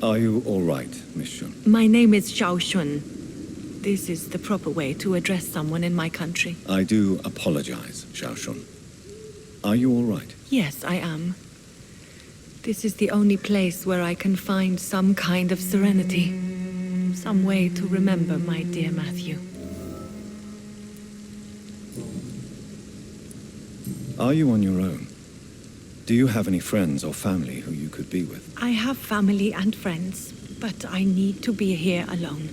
Are you all right, Miss Shun? My name is Xiao Shun. This is the proper way to address someone in my country. I do apologize, Xiao Shun. Are you all right? Yes, I am. This is the only place where I can find some kind of serenity. Some way to remember my dear Matthew. Are you on your own? Do you have any friends or family who you could be with? I have family and friends, but I need to be here alone.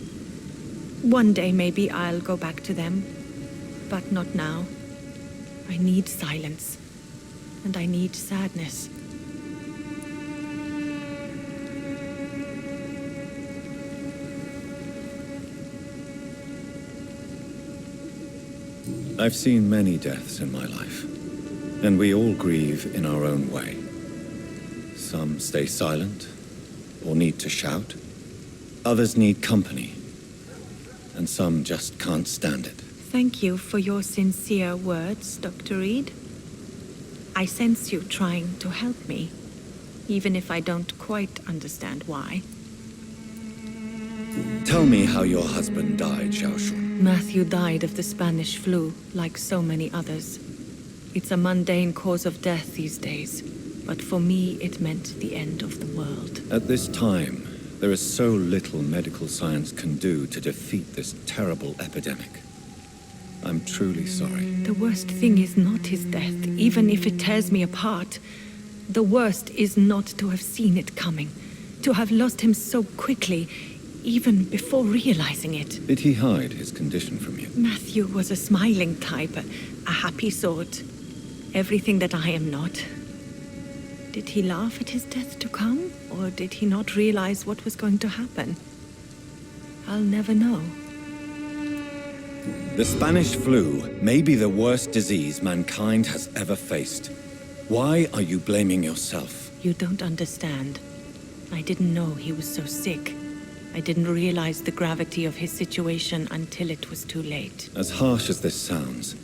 One day maybe I'll go back to them, but not now. I need silence, and I need sadness. I've seen many deaths in my life, and we all grieve in our own way. Some stay silent, or need to shout. Others need company, and some just can't stand it. Thank you for your sincere words, Dr. Reed. I sense you trying to help me, even if I don't quite understand why. Tell me how your husband died, Xiao Shun. Matthew died of the Spanish flu, like so many others. It's a mundane cause of death these days, but for me it meant the end of the world. At this time, there is so little medical science can do to defeat this terrible epidemic. I'm truly sorry. The worst thing is not his death, even if it tears me apart. The worst is not to have seen it coming, to have lost him so quickly, even before realizing it. Did he hide his condition from you? Matthew was a smiling type, a happy sort. Everything that I am not. Did he laugh at his death to come, or did he not realize what was going to happen? I'll never know. The Spanish flu may be the worst disease mankind has ever faced. Why are you blaming yourself? You don't understand. I didn't know he was so sick. I didn't realize the gravity of his situation until it was too late. As harsh as this sounds,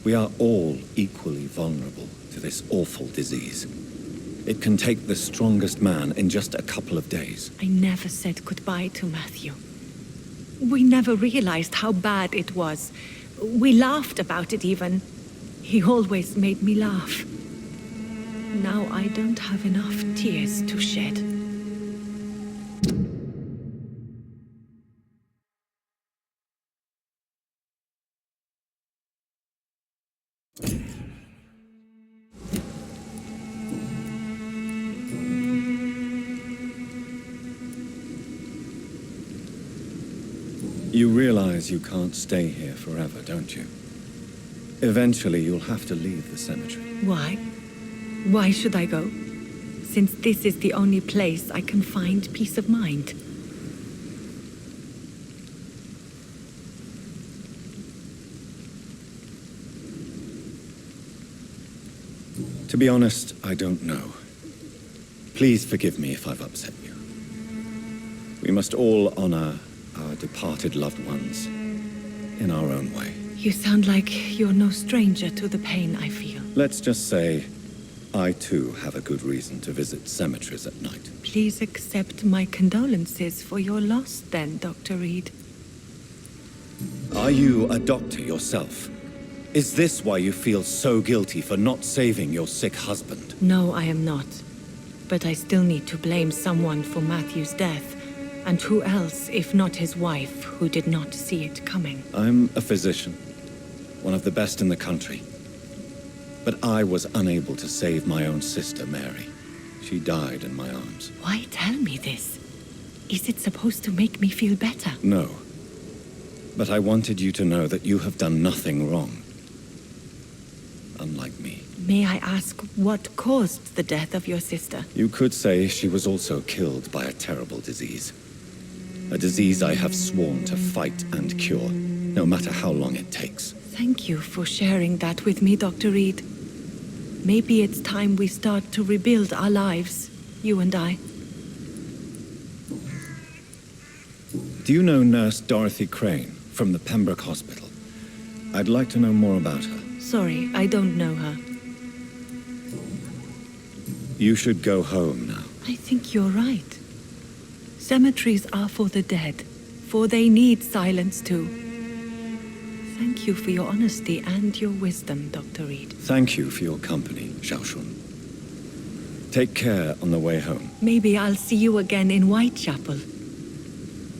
we are all equally vulnerable to this awful disease. It can take the strongest man in just a couple of days. I never said goodbye to Matthew. We never realized how bad it was. We laughed about it even. He always made me laugh. Now I don't have enough tears to shed. You realize you can't stay here forever, don't you? Eventually, you'll have to leave the cemetery. Why? Why should I go? Since this is the only place I can find peace of mind. To be honest, I don't know. Please forgive me if I've upset you. We must all honor our departed loved ones in our own way. You sound like you're no stranger to the pain I feel. Let's just say, I too have a good reason to visit cemeteries at night. Please accept my condolences for your loss then, Dr. Reed. Are you a doctor yourself? Is this why you feel so guilty for not saving your sick husband? No, I am not. But I still need to blame someone for Matthew's death. And who else, if not his wife, who did not see it coming? I'm a physician, one of the best in the country. But I was unable to save my own sister, Mary. She died in my arms. Why tell me this? Is it supposed to make me feel better? No. But I wanted you to know that you have done nothing wrong. Unlike me. May I ask what caused the death of your sister? You could say she was also killed by a terrible disease. A disease I have sworn to fight and cure, no matter how long it takes. Thank you for sharing that with me, Dr. Reed. Maybe it's time we start to rebuild our lives, you and I. Do you know Nurse Dorothy Crane from the Pembroke Hospital? I'd like to know more about her. Sorry, I don't know her. You should go home now. I think you're right. Cemeteries are for the dead, for they need silence too. Thank you for your honesty and your wisdom, Dr. Reed. Thank you for your company, Xiaoshun. Take care on the way home. Maybe I'll see you again in Whitechapel.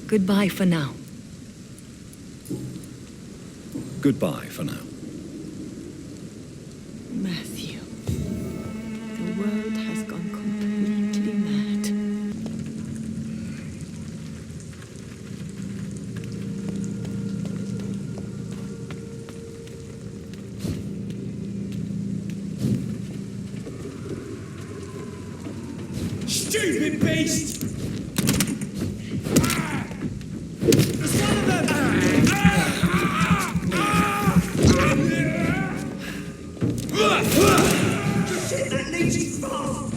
Goodbye for now. Goodbye for now. Matthew. The world has gone completely mad. Stupid beast! The son of a... Shit, that leech fast!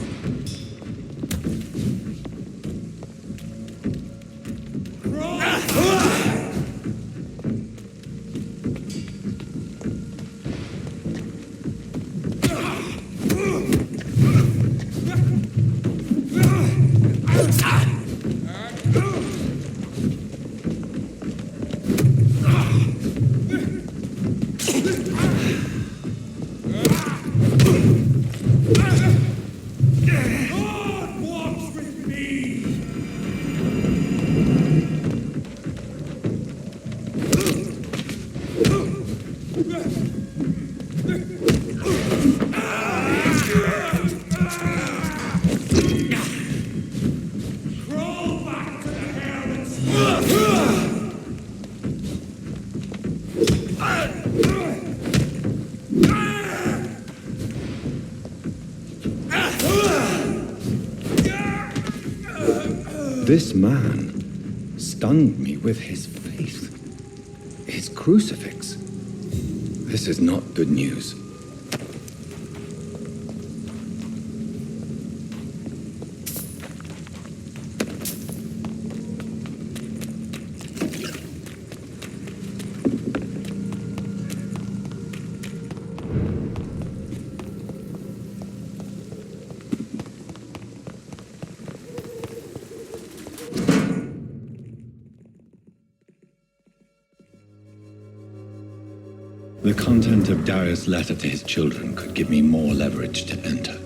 God walks with me! Crawl back to the hell and This man stunned me with his faith. His crucifix. This is not good news. The content of Darius' letter to his children could give me more leverage to enter.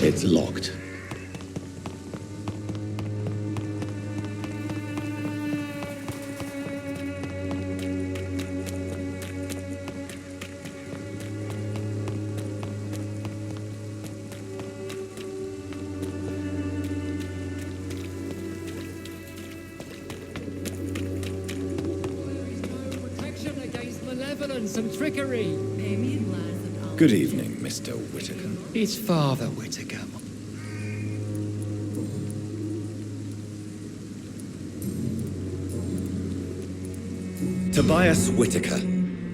It's locked. Protection against malevolence and trickery. Good evening, Mr. Whitaker. It's Father Whitaker. Tobias Whitaker,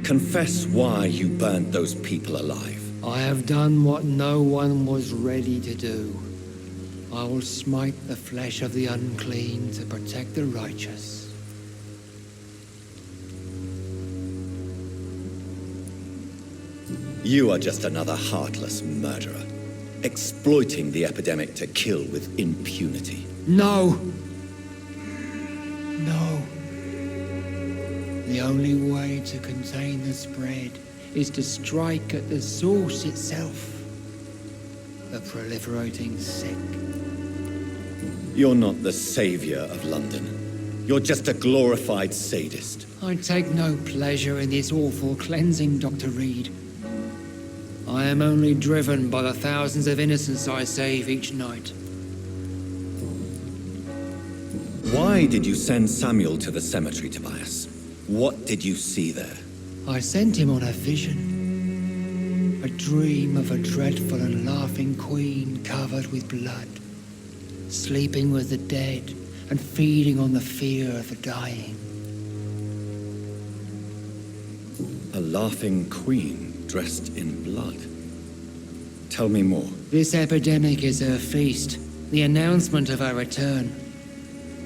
confess why you burned those people alive. I have done what no one was ready to do. I will smite the flesh of the unclean to protect the righteous. You are just another heartless murderer, exploiting the epidemic to kill with impunity. No! No. The only way to contain the spread is to strike at the source itself. The proliferating sick. You're not the savior of London. You're just a glorified sadist. I take no pleasure in this awful cleansing, Dr. Reed. I am only driven by the thousands of innocents I save each night. Why did you send Samuel to the cemetery, Tobias? What did you see there? I sent him on a vision. a dream of a dreadful and laughing queen covered with blood, sleeping with the dead and feeding on the fear of the dying. A laughing queen dressed in blood. Tell me more. This epidemic is her feast, the announcement of her return.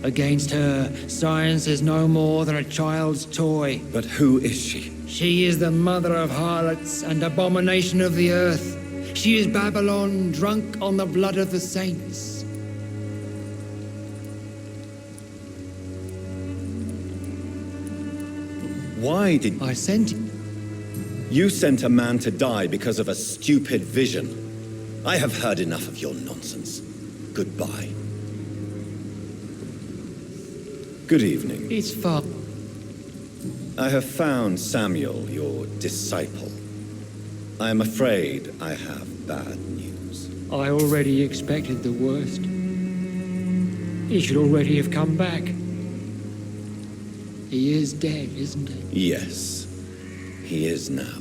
Against her, science is no more than a child's toy. But who is she? She is the mother of harlots and abomination of the earth. She is Babylon, drunk on the blood of the saints. Why did... I sent You sent a man to die because of a stupid vision. I have heard enough of your nonsense. Goodbye. Good evening. It's far. I have found Samuel, your disciple. I am afraid I have bad news. I already expected the worst. He should already have come back. He is dead, isn't he? Yes, he is now.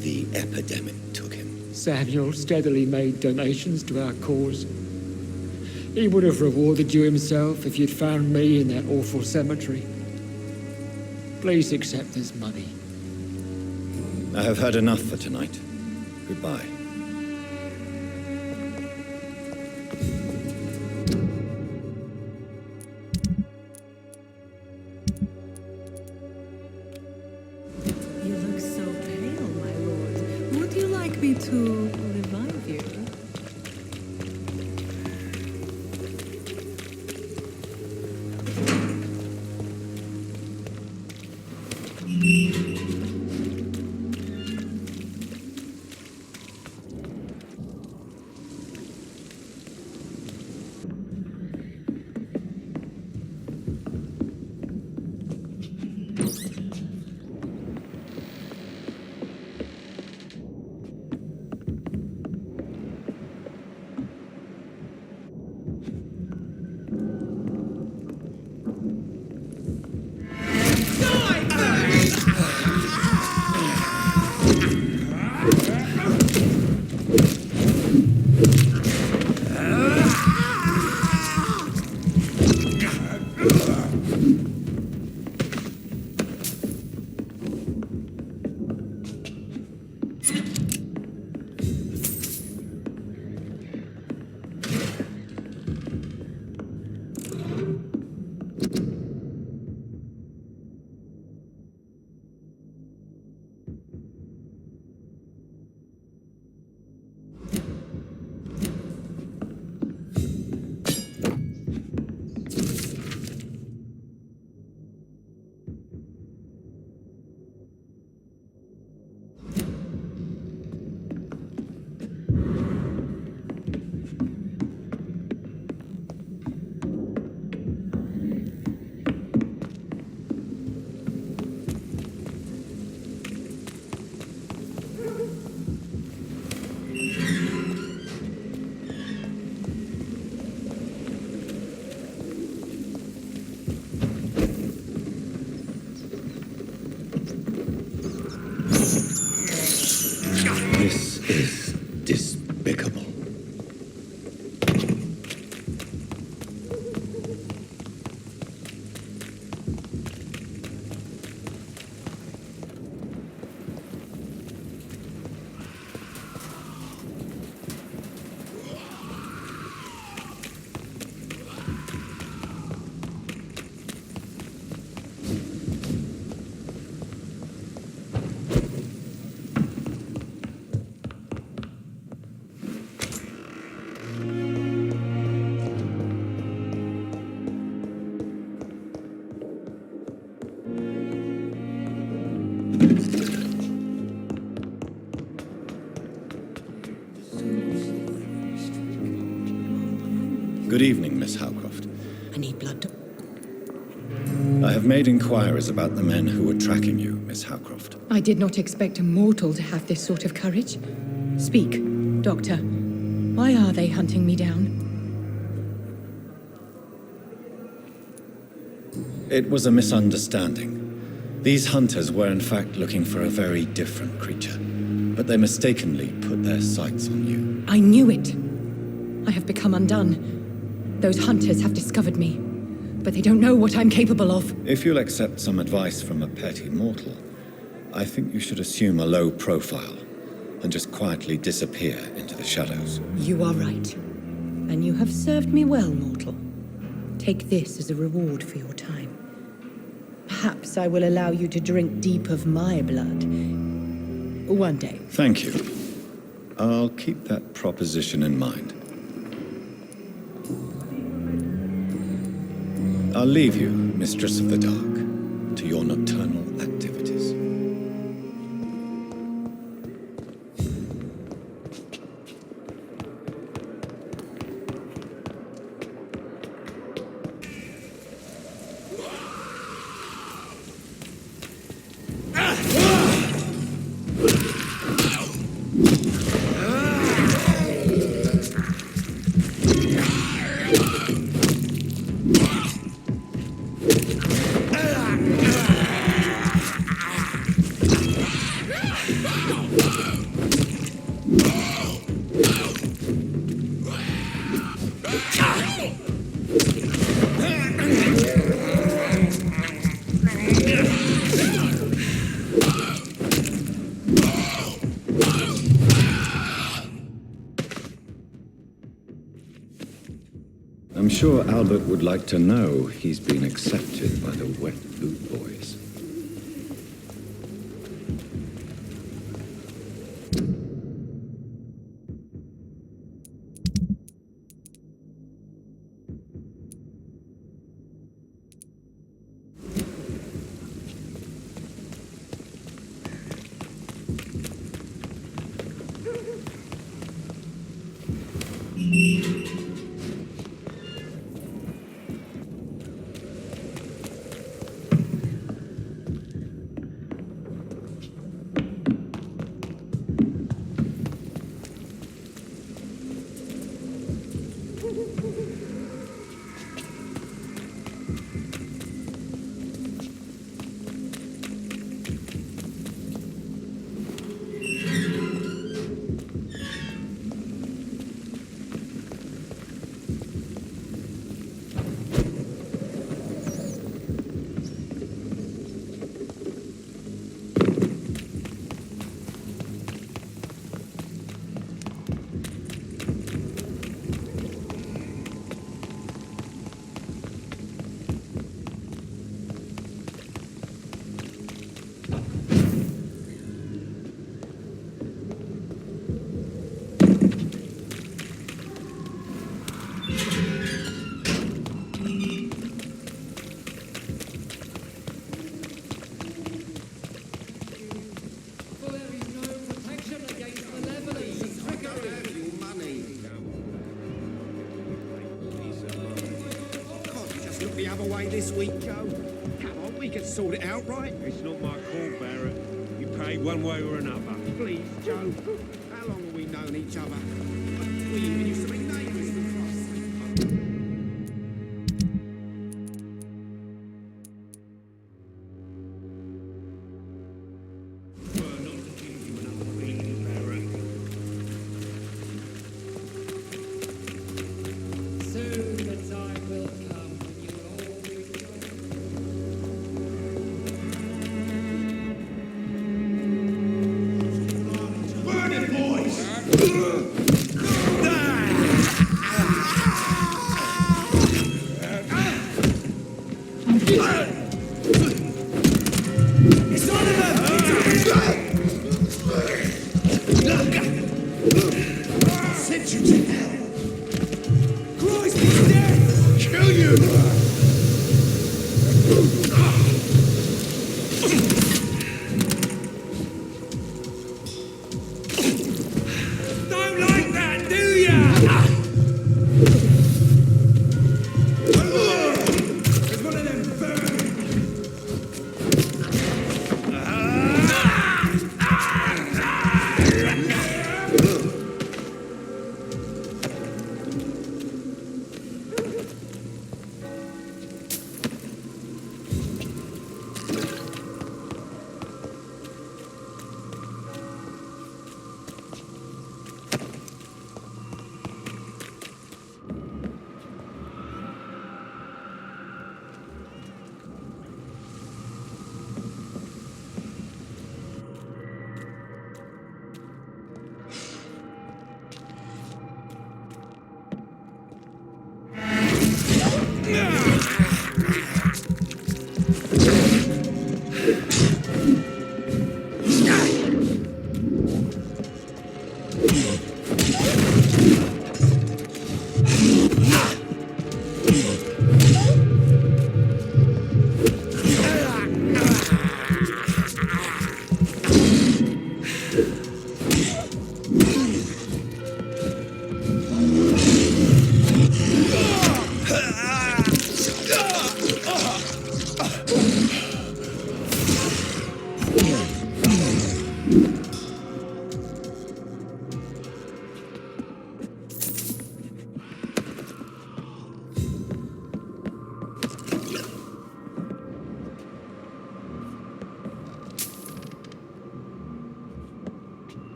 The epidemic took him. Samuel steadily made donations to our cause. He would have rewarded you himself if you'd found me in that awful cemetery. Please accept this money. I have heard enough for tonight. Goodbye. You look so pale, my lord. Would you like me to revive you? This is despicable. Good evening, Miss Howcroft. I need blood. I have made inquiries about the men who were tracking you, Miss Howcroft. I did not expect a mortal to have this sort of courage. Speak, Doctor. Why are they hunting me down? It was a misunderstanding. These hunters were in fact looking for a very different creature. But they mistakenly put their sights on you. I knew it. I have become undone. Those hunters have discovered me, but they don't know what I'm capable of. If you'll accept some advice from a petty mortal, I think you should assume a low profile and just quietly disappear into the shadows. You are right. And you have served me well, mortal. Take this as a reward for your time. Perhaps I will allow you to drink deep of my blood. One day. Thank you. I'll keep that proposition in mind. I'll leave you, Mistress of the Dark, to your nocturnal activities. I'm sure Albert would like to know he's been accepted by the Wet Boot Boys. The other way this week, Joe. Come on, we can sort it out, right? It's not my call, Barrett. You pay one way or another. Please, Joe. How long have we known each other? We even used to be neighbours. Soon the time will come when you will all be Burn it, boys!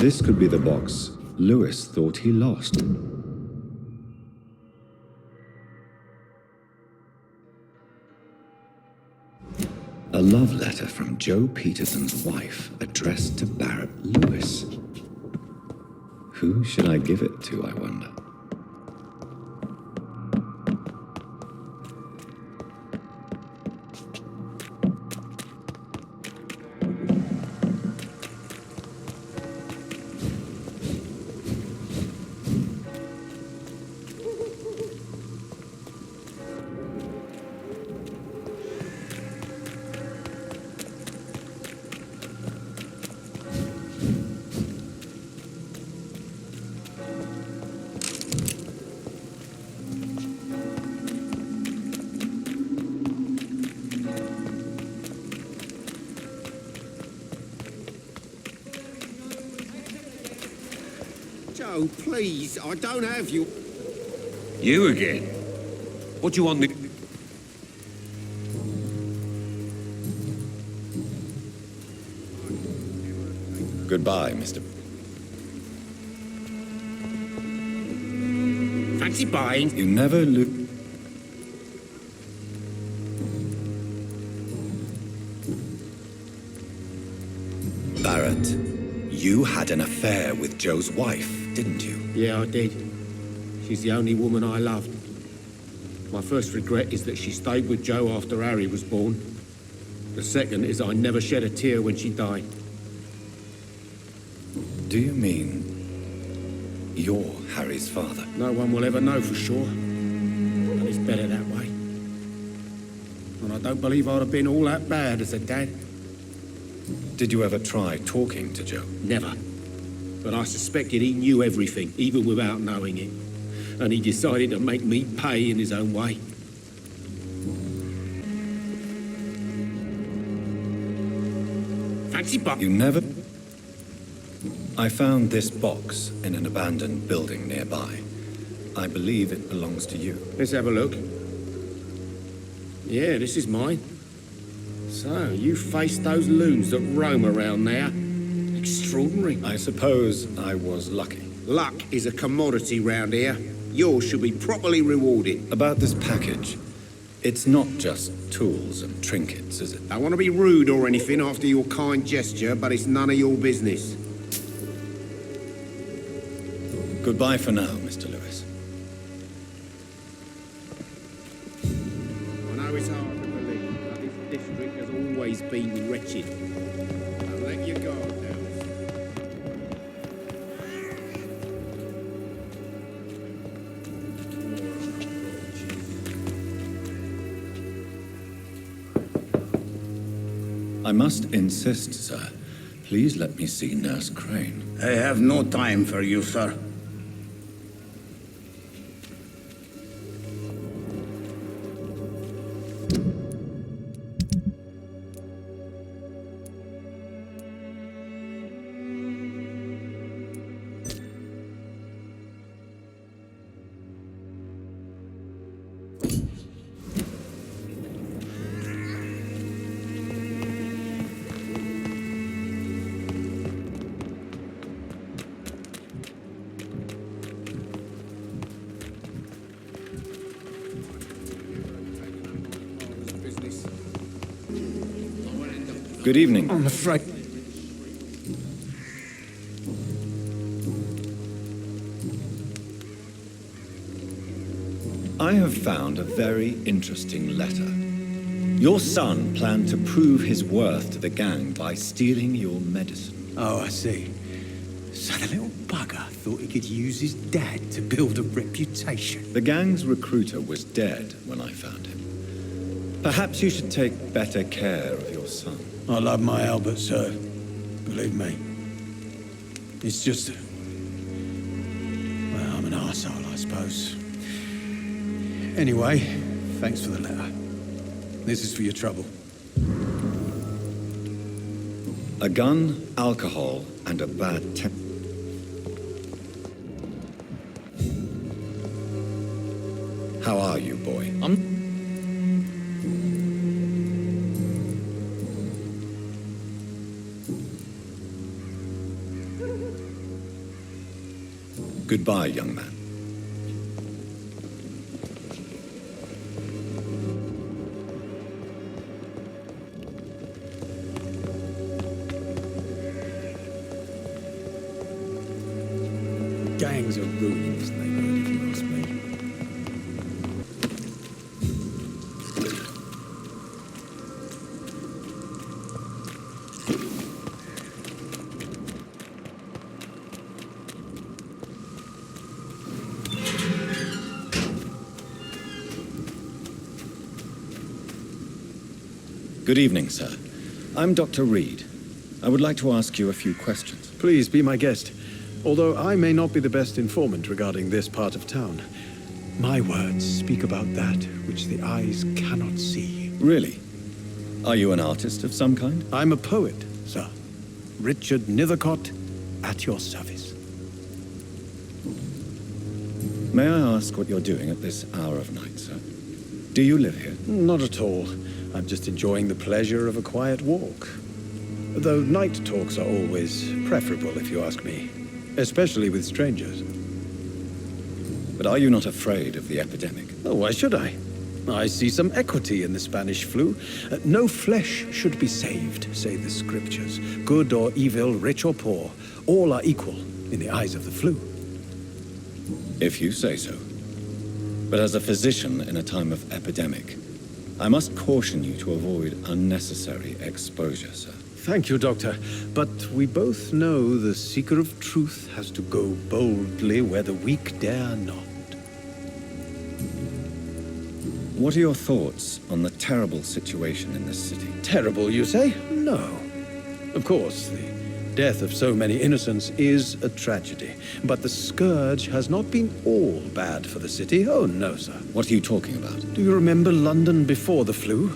This could be the box Lewis thought he lost. A love letter from Joe Peterson's wife addressed to Barrett Lewis. Who should I give it to, I wonder? Joe, please, I don't have you. You again? What do you want me... Goodbye, Mr. Fancy buying? You never Barrett, you had an affair with Joe's wife, didn't you? Yeah, I did. She's the only woman I loved. My first regret is that she stayed with Joe after Harry was born. The second is I never shed a tear when she died. Do you mean you're Harry's father? No one will ever know for sure. And it's better that way. And I don't believe I'd have been all that bad as a dad. Did you ever try talking to Joe? Never. But I suspected he knew everything, even without knowing it. And he decided to make me pay in his own way. Fancy buck. You never... I found this box in an abandoned building nearby. I believe it belongs to you. Let's have a look. Yeah, this is mine. So, you faced those loons that roam around there. Extraordinary. I suppose I was lucky. Luck is a commodity round here. Yours should be properly rewarded. About this package, it's not just tools and trinkets, is it? I want to be rude or anything after your kind gesture, but it's none of your business. Goodbye for now, Mr. Lewis. I know it's hard to believe, but this district has always been wretched. Don't let your guard down. I must insist, sir. Please let me see Nurse Crane. I have no time for you, sir. Good evening. I'm afraid... I have found a very interesting letter. Your son planned to prove his worth to the gang by stealing your medicine. Oh, I see. So the little bugger thought he could use his dad to build a reputation. The gang's recruiter was dead when I found him. Perhaps you should take better care of your son. I love my Albert, sir. Believe me. It's just... well, I'm an arsehole, I suppose. Anyway, thanks for the letter. This is for your trouble. A gun, alcohol, and a bad temper. How are you, boy? Goodbye, young man. Gangs are ruining this neighborhood, if you ask me. Good evening, sir. I'm Dr. Reed. I would like to ask you a few questions. Please be my guest. Although I may not be the best informant regarding this part of town, my words speak about that which the eyes cannot see. Really? Are you an artist of some kind? I'm a poet, sir. Richard Nethercott, at your service. May I ask what you're doing at this hour of night, sir? Do you live here? Not at all. I'm just enjoying the pleasure of a quiet walk. Though night talks are always preferable, if you ask me. Especially with strangers. But are you not afraid of the epidemic? Oh, why should I? I see some equity in the Spanish flu. No flesh should be saved, say the scriptures. Good or evil, rich or poor, all are equal in the eyes of the flu. If you say so. But as a physician in a time of epidemic, I must caution you to avoid unnecessary exposure, sir. Thank you, Doctor. But we both know the seeker of truth has to go boldly where the weak dare not. What are your thoughts on the terrible situation in this city? Terrible, you say? No. Of course, the Death of so many innocents is a tragedy. But the scourge has not been all bad for the city. Oh, no, sir. What are you talking about? Do you remember London before the flu?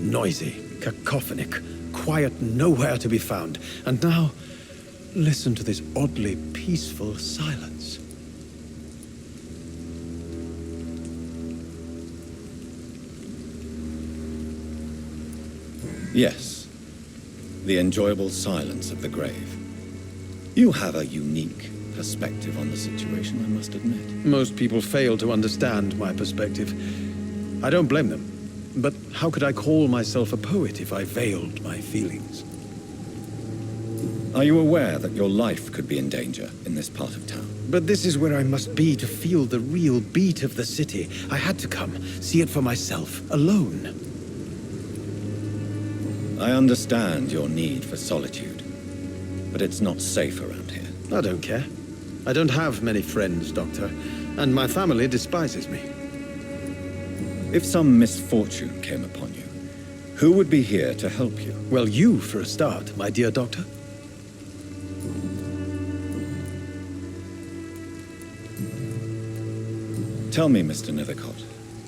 Noisy, cacophonic, quiet nowhere to be found. And now, listen to this oddly peaceful silence. Yes. The enjoyable silence of the grave. You have a unique perspective on the situation, I must admit. Most people fail to understand my perspective. I don't blame them. But how could I call myself a poet if I veiled my feelings? Are you aware that your life could be in danger in this part of town? But this is where I must be to feel the real beat of the city. I had to come, see it for myself, alone. I understand your need for solitude, but it's not safe around here. I don't care. I don't have many friends, Doctor, and my family despises me. If some misfortune came upon you, who would be here to help you? Well, you for a start, my dear Doctor. Tell me, Mr. Nethercott,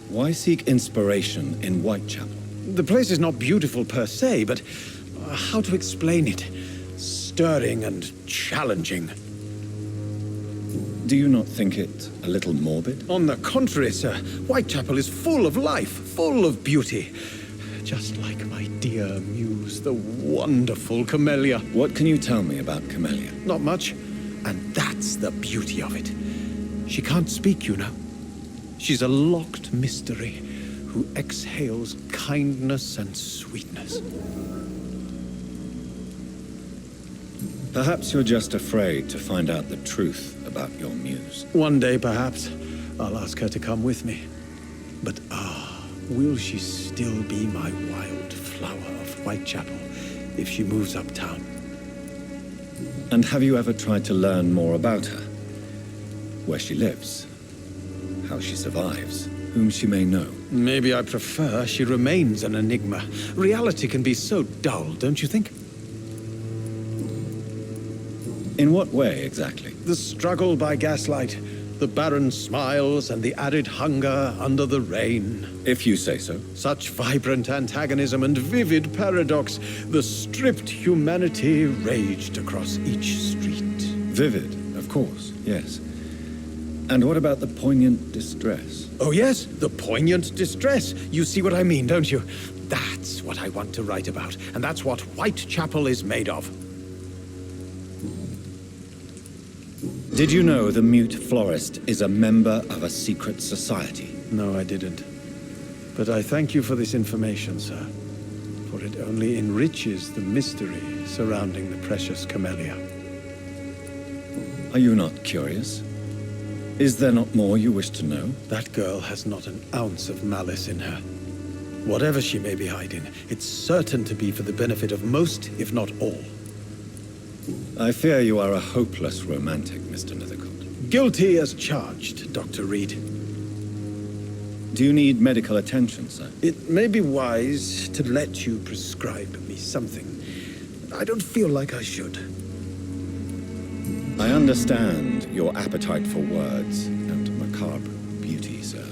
why seek inspiration in Whitechapel? The place is not beautiful per se, but how to explain it? Stirring and challenging. Do you not think it a little morbid? On the contrary, sir. Whitechapel is full of life, full of beauty. Just like my dear muse, the wonderful Camellia. What can you tell me about Camellia? Not much. And that's the beauty of it. She can't speak, you know. She's a locked mystery who exhales kindness and sweetness. Perhaps you're just afraid to find out the truth about your muse. One day, perhaps, I'll ask her to come with me. But will she still be my wild flower of Whitechapel if she moves uptown? And have you ever tried to learn more about her? Where she lives? How she survives? Whom she may know? Maybe I prefer she remains an enigma. Reality can be so dull, don't you think? In what way, exactly? The struggle by gaslight, the barren smiles and the arid hunger under the rain. If you say so. Such vibrant antagonism and vivid paradox, the stripped humanity raged across each street. Vivid, of course, yes. And what about the poignant distress? Oh yes, the poignant distress. You see what I mean, don't you? That's what I want to write about, and that's what Whitechapel is made of. Did you know the mute florist is a member of a secret society? No, I didn't. But I thank you for this information, sir. For it only enriches the mystery surrounding the precious Camellia. Are you not curious? Is there not more you wish to know? That girl has not an ounce of malice in her. Whatever she may be hiding, it's certain to be for the benefit of most, if not all. I fear you are a hopeless romantic, Mr. Nethercott. Guilty as charged, Dr. Reed. Do you need medical attention, sir? It may be wise to let you prescribe me something. I don't feel like I should. I understand your appetite for words and macabre beauty, sir.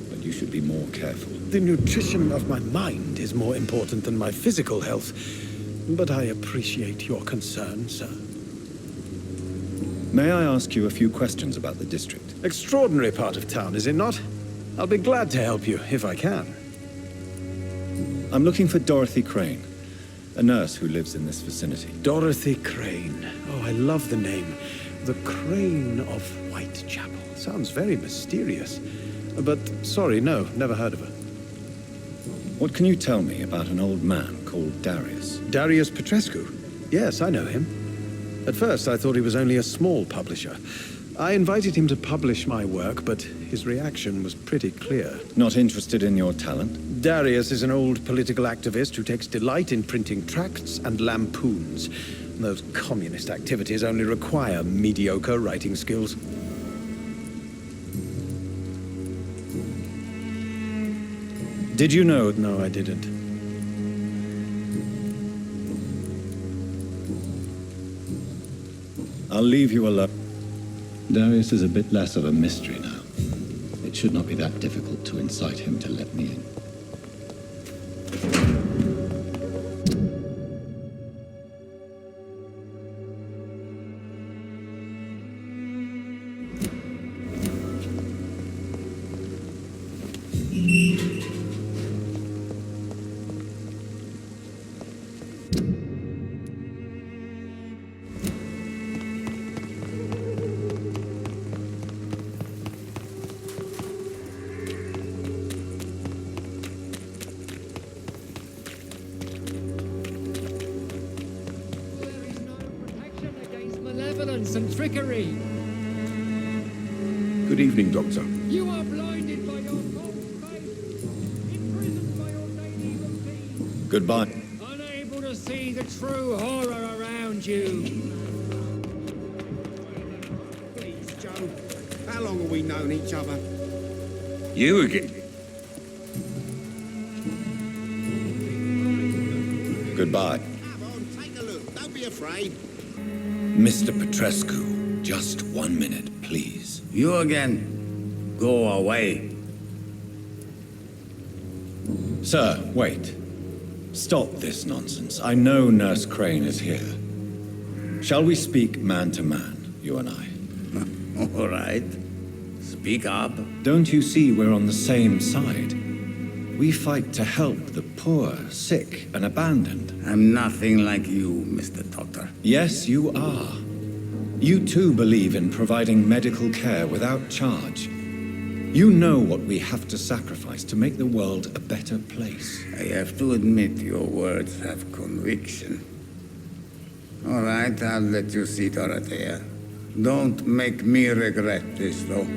But you should be more careful. The nutrition of my mind is more important than my physical health. But I appreciate your concern, sir. May I ask you a few questions about the district? Extraordinary part of town, is it not? I'll be glad to help you, if I can. I'm looking for Dorothy Crane, a nurse who lives in this vicinity. Dorothy Crane. Oh, I love the name. The Crane of Whitechapel. Sounds very mysterious. But, sorry, no, never heard of her. What can you tell me about an old man called Darius? Darius Petrescu? Yes, I know him. At first, I thought he was only a small publisher. I invited him to publish my work, but his reaction was pretty clear. Not interested in your talent? Darius is an old political activist who takes delight in printing tracts and lampoons. Those communist activities only require mediocre writing skills. Did you know? No, I didn't. I'll leave you alone. Darius is a bit less of a mystery now. It should not be that difficult to incite him to let me in. Malevolence and trickery. Good evening, Doctor. You are blinded by your cold face, imprisoned by your daily routine, Goodbye. unable to see the true horror around you. Please, Joe. How long have we known each other? You again? Goodbye. Come on, take a look. Don't be afraid. Mr. Petrescu, just 1 minute, please. You again. Go away. Sir, wait. Stop this nonsense. I know Nurse Crane is here. Shall we speak man to man, you and I? All right. Speak up. Don't you see we're on the same side? We fight to help the poor, sick, and abandoned. I'm nothing like you, Mr. Doctor. Yes, you are. You too believe in providing medical care without charge. You know what we have to sacrifice to make the world a better place. I have to admit your words have conviction. All right, I'll let you see Dorothea. Don't make me regret this, though.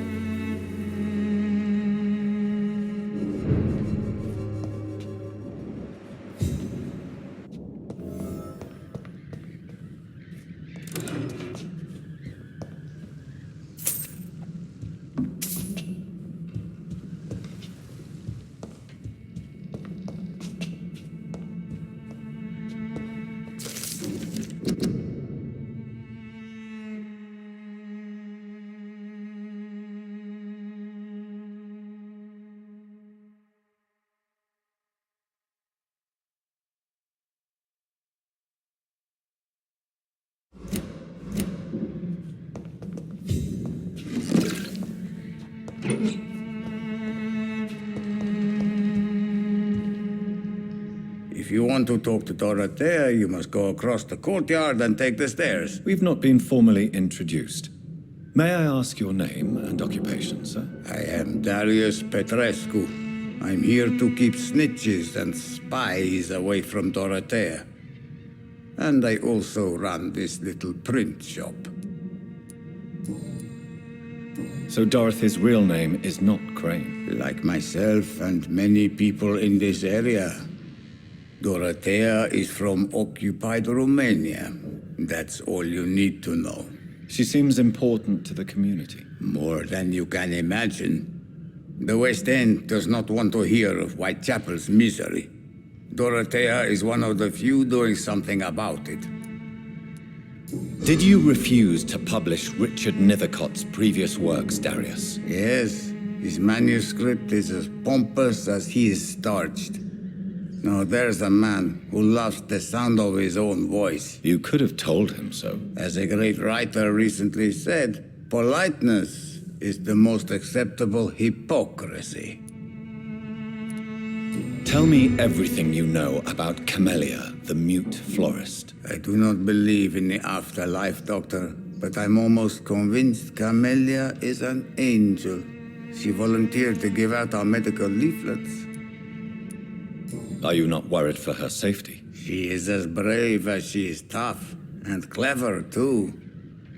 If you want to talk to Dorothea, you must go across the courtyard and take the stairs. We've not been formally introduced. May I ask your name and occupation, sir? I am Darius Petrescu. I'm here to keep snitches and spies away from Dorothea. And I also run this little print shop. So Dorothy's real name is not Crane. Like myself and many people in this area, Dorothea is from occupied Romania. That's all you need to know. She seems important to the community. More than you can imagine. The West End does not want to hear of Whitechapel's misery. Dorothea is one of the few doing something about it. Did you refuse to publish Richard Nethercott's previous works, Darius? Yes, his manuscript is as pompous as he is starched. Now there's a man who loves the sound of his own voice. You could have told him so. As a great writer recently said, politeness is the most acceptable hypocrisy. Tell me everything you know about Camellia, the mute florist. I do not believe in the afterlife, Doctor, but I'm almost convinced Camellia is an angel. She volunteered to give out our medical leaflets. Are you not worried for her safety? She is as brave as she is tough, and clever, too.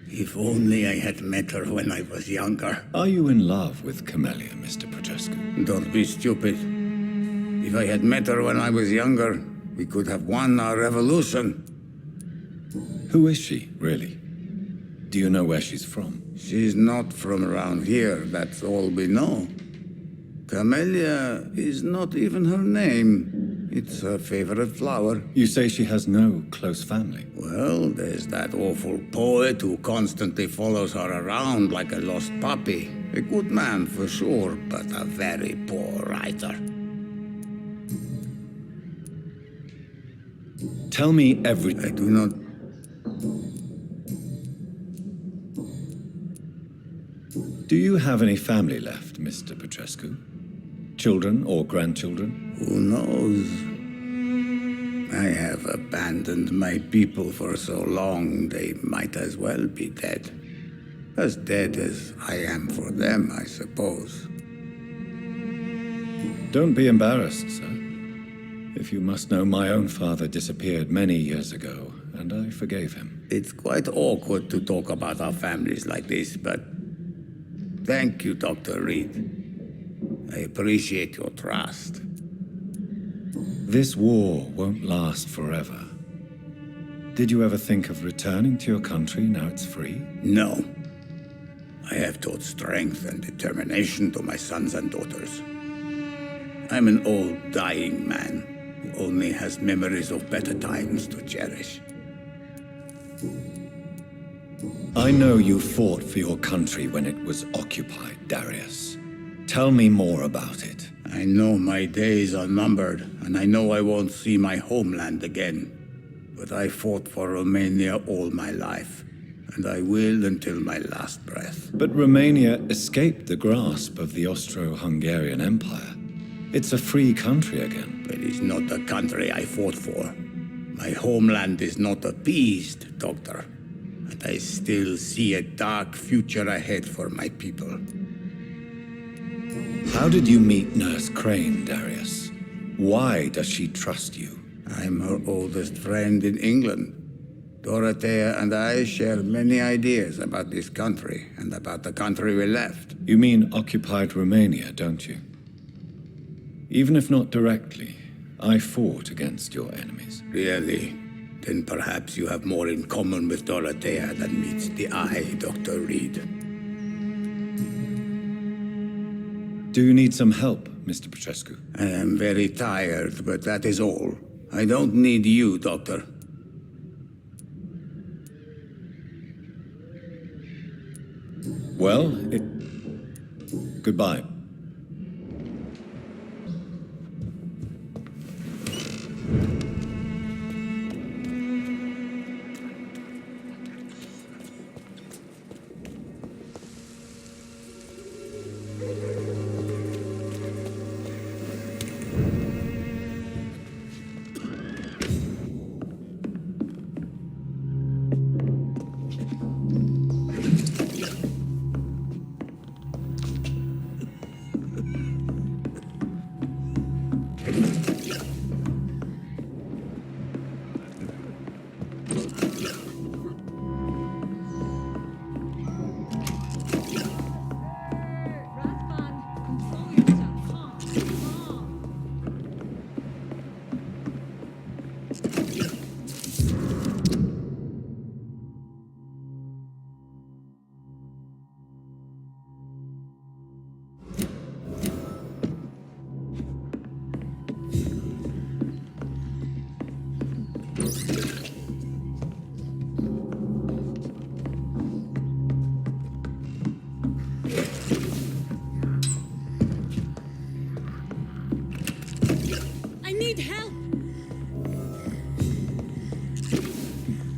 If only I had met her when I was younger. Are you in love with Camellia, Mr. Petrescu? Don't be stupid. If I had met her when I was younger, we could have won our revolution. Who is she, really? Do you know where she's from? She's not from around here, that's all we know. Camellia is not even her name. It's her favorite flower. You say she has no close family? Well, there's that awful poet who constantly follows her around like a lost puppy. A good man for sure, but a very poor writer. Tell me everything. I do not... Do you have any family left, Mr. Petrescu? Children or grandchildren? Who knows? I have abandoned my people for so long, they might as well be dead. As dead as I am for them, I suppose. Don't be embarrassed, sir. If you must know, my own father disappeared many years ago, and I forgave him. It's quite awkward to talk about our families like this, but... Thank you, Dr. Reed. I appreciate your trust. This war won't last forever. Did you ever think of returning to your country now it's free? No. I have taught strength and determination to my sons and daughters. I'm an old, dying man who only has memories of better times to cherish. I know you fought for your country when it was occupied, Darius. Tell me more about it. I know my days are numbered, and I know I won't see my homeland again. But I fought for Romania all my life, and I will until my last breath. But Romania escaped the grasp of the Austro-Hungarian Empire. It's a free country again. It is not the country I fought for. My homeland is not appeased, Doctor. And I still see a dark future ahead for my people. How did you meet Nurse Crane, Darius? Why does she trust you? I'm her oldest friend in England. Dorothea and I share many ideas about this country and about the country we left. You mean occupied Romania, don't you? Even if not directly, I fought against your enemies. Really? Then perhaps you have more in common with Dorothea than meets the eye, Dr. Reed. Do you need some help, Mr. Petrescu? I am very tired, but that is all. I don't need you, Doctor. Well, goodbye.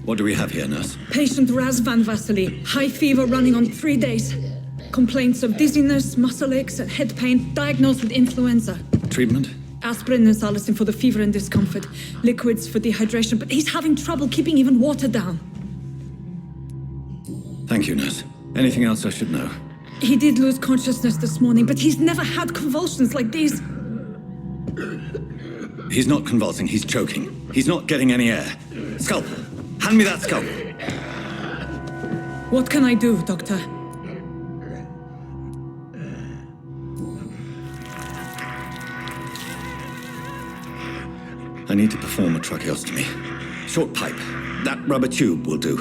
What do we have here, nurse? Patient Razvan Vasily. High fever running on 3 days. Complaints of dizziness, muscle aches, and head pain. Diagnosed with influenza. Treatment? Aspirin and salicin for the fever and discomfort. Liquids for dehydration, but he's having trouble keeping even water down. Thank you, nurse. Anything else I should know? He did lose consciousness this morning, but he's never had convulsions like these. He's not convulsing, he's choking. He's not getting any air. Sculp! Hand me that sculp! What can I do, Doctor? I need to perform a tracheostomy. Short pipe. That rubber tube will do.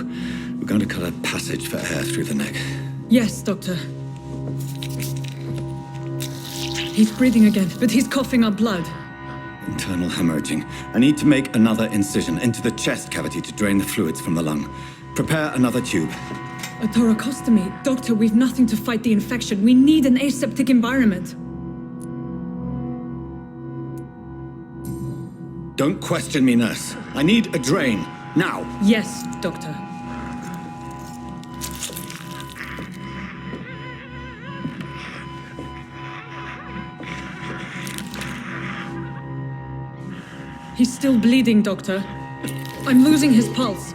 We're going to cut a passage for air through the neck. Yes, Doctor. He's breathing again, but he's coughing up blood. Internal hemorrhaging. I need to make another incision into the chest cavity to drain the fluids from the lung. Prepare another tube. A thoracostomy. Doctor, we've nothing to fight the infection. We need an aseptic environment. Don't question me, nurse. I need a drain. Now. Yes, Doctor. He's still bleeding, Doctor. I'm losing his pulse.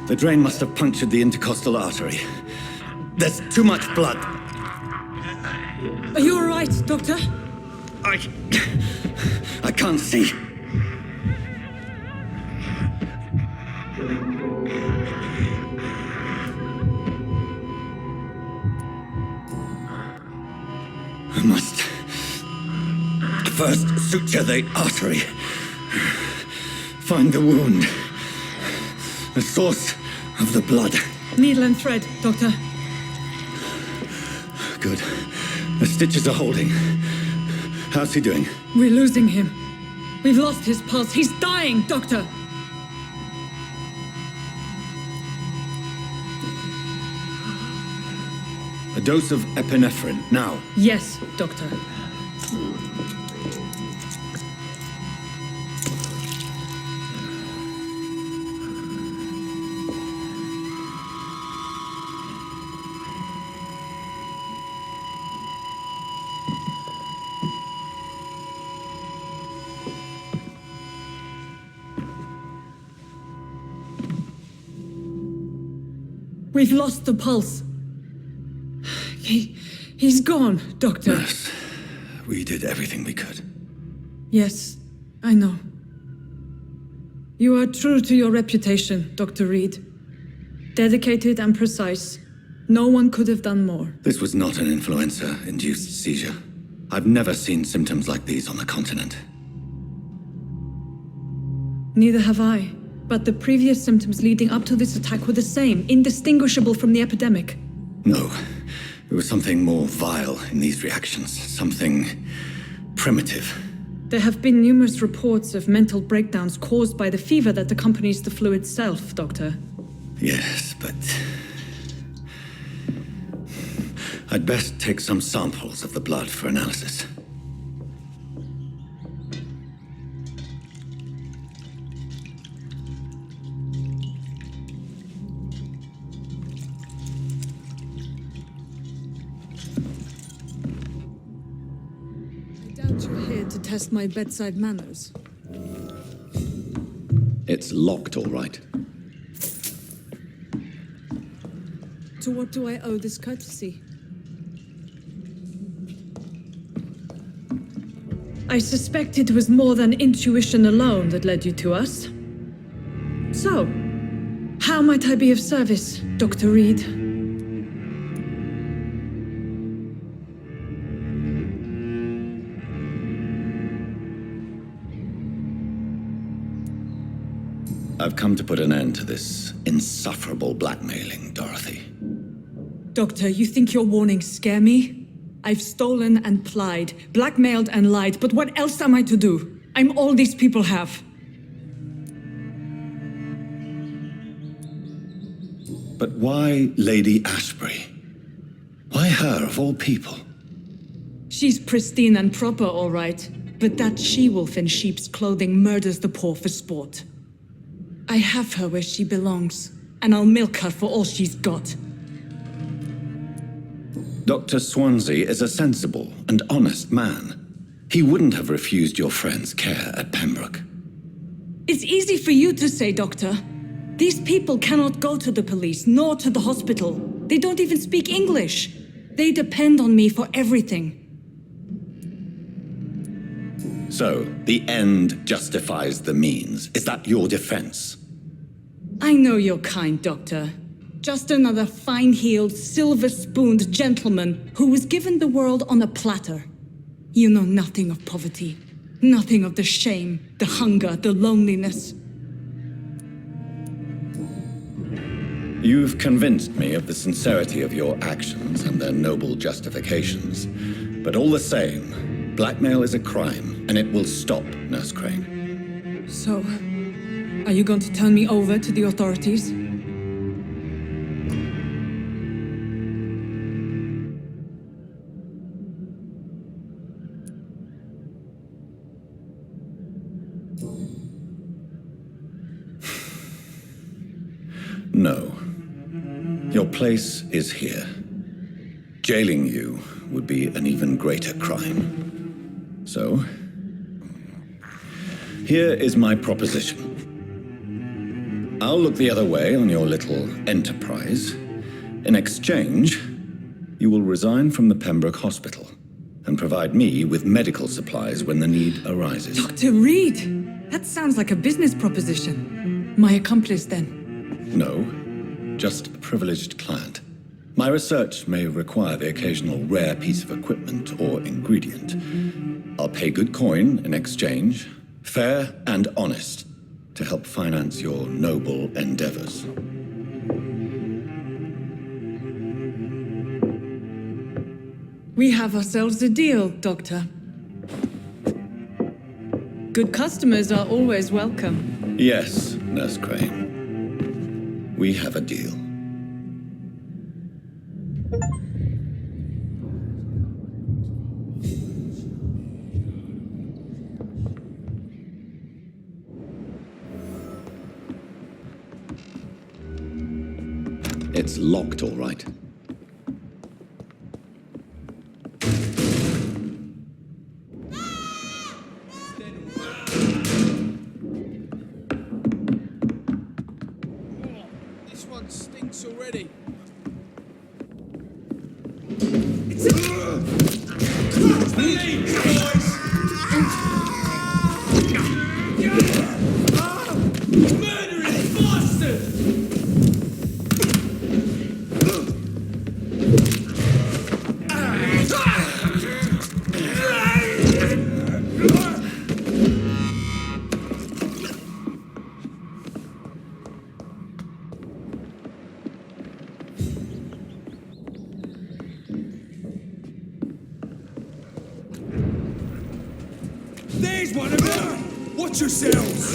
The drain must have punctured the intercostal artery. There's too much blood. Are you all right, Doctor? I can't see. I must first suture the artery. Find the wound. The source of the blood. Needle and thread, Doctor. Good. The stitches are holding. How's he doing? We're losing him. We've lost his pulse. He's dying, Doctor! A dose of epinephrine, now. Yes, Doctor. We've lost the pulse. He's gone, Doctor. Nurse, we did everything we could. Yes, I know. You are true to your reputation, Dr. Reed. Dedicated and precise. No one could have done more. This was not an influenza-induced seizure. I've never seen symptoms like these on the continent. Neither have I. But the previous symptoms leading up to this attack were the same, indistinguishable from the epidemic. No. There was something more vile in these reactions. Something primitive. There have been numerous reports of mental breakdowns caused by the fever that accompanies the flu itself, Doctor. Yes, but I'd best take some samples of the blood for analysis. You're here to test my bedside manners. It's locked, all right. To what do I owe this courtesy? I suspect it was more than intuition alone that led you to us. So, how might I be of service, Dr. Reed? I've come to put an end to this insufferable blackmailing, Dorothy. Doctor, you think your warnings scare me? I've stolen and plied, blackmailed and lied, but what else am I to do? I'm all these people have. But why Lady Ashbury? Why her, of all people? She's pristine and proper, all right. But that she-wolf in sheep's clothing murders the poor for sport. I have her where she belongs, and I'll milk her for all she's got. Dr. Swansea is a sensible and honest man. He wouldn't have refused your friend's care at Pembroke. It's easy for you to say, Doctor. These people cannot go to the police, nor to the hospital. They don't even speak English. They depend on me for everything. So, the end justifies the means. Is that your defense? I know you're kind, Doctor. Just another fine-heeled, silver-spooned gentleman who was given the world on a platter. You know nothing of poverty. Nothing of the shame, the hunger, the loneliness. You've convinced me of the sincerity of your actions and their noble justifications. But all the same, blackmail is a crime. and it will stop, Nurse Crane. So, are you going to turn me over to the authorities? No. Your place is here. Jailing you would be an even greater crime. So, here is my proposition. I'll look the other way on your little enterprise. In exchange, you will resign from the Pembroke Hospital and provide me with medical supplies when the need arises. Dr. Reed! That sounds like a business proposition. My accomplice, then? No, just a privileged client. My research may require the occasional rare piece of equipment or ingredient. I'll pay good coin in exchange, fair and honest, to help finance your noble endeavors. We have ourselves a deal, Doctor. Good customers are always welcome. Yes, Nurse Crane. We have a deal. It's locked, all right. This one stinks already. Close the lead, boys! Murdering bastard! There's one of them! Watch yourselves!